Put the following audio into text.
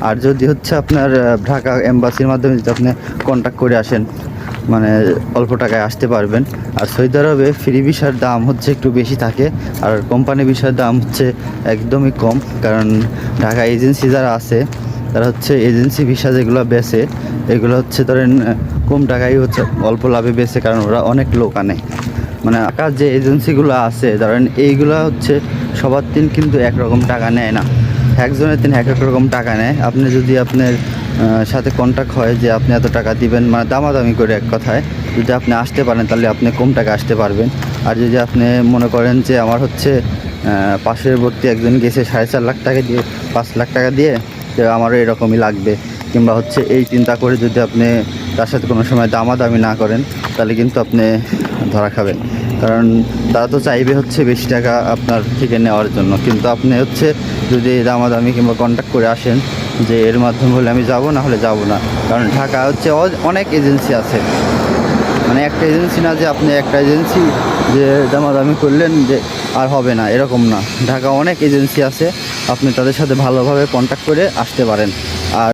আর যদি হচ্ছে আপনার ঢাকা এম্বাসির মাধ্যমে যদি আপনি কন্ট্যাক্ট করে আসেন, মানে অল্প টাকায় আসতে পারবেন। আর সৌদি আরবে ফ্রি ভিসার দাম হচ্ছে একটু বেশি থাকে, আর কোম্পানি ভিসার দাম হচ্ছে একদমই কম। কারণ ঢাকা এজেন্সি যারা আছে তারা হচ্ছে এজেন্সি ভিসা যেগুলো বেচে এগুলো হচ্ছে ধরেন কম টাকায় হচ্ছে অল্প লাভে বেচে, কারণ ওরা অনেক লোক আনে। মানে ঢাকার যে এজেন্সিগুলো আছে ধরেন এইগুলো হচ্ছে সবার দিন কিন্তু একরকম টাকা নেয় না, একজনের দিন এক এক রকম টাকা নেয়। আপনি যদি আপনার সাথে কন্ট্যাক্ট হয় যে আপনি এত টাকা দিবেন, মানে দামাদামি করে এক কথায় যদি আপনি আসতে পারেন তাহলে আপনি কম টাকা আসতে পারবেন। আর যদি আপনি মনে করেন যে আমার হচ্ছে পার্শ্ববর্তী একজন গেছে 4.5 লাখ টাকা দিয়ে 5 লাখ টাকা দিয়ে, তো আমারও এরকমই লাগবে, কিংবা হচ্ছে এই চিন্তা করে যদি আপনি তার সাথে কোনো সময় দামাদামি না করেন তাহলে কিন্তু আপনি ধরা খাবেন। কারণ তারা তো চাইবে হচ্ছে বেশি টাকা আপনার থেকে নেওয়ার জন্য, কিন্তু আপনি হচ্ছে যদি দামাদামি কিংবা কন্ট্যাক্ট করে আসেন যে এর মাধ্যমে হলে আমি যাব, না হলে যাব না। কারণ ঢাকা হচ্ছে অনেক এজেন্সি আছে, মানে একটা এজেন্সি না যে আপনি একটা এজেন্সি যে দামাদামি করলেন যে আর হবে না, এরকম না। ঢাকা অনেক এজেন্সি আছে, আপনি তাদের সাথে ভালোভাবে কন্ট্যাক্ট করে আসতে পারেন।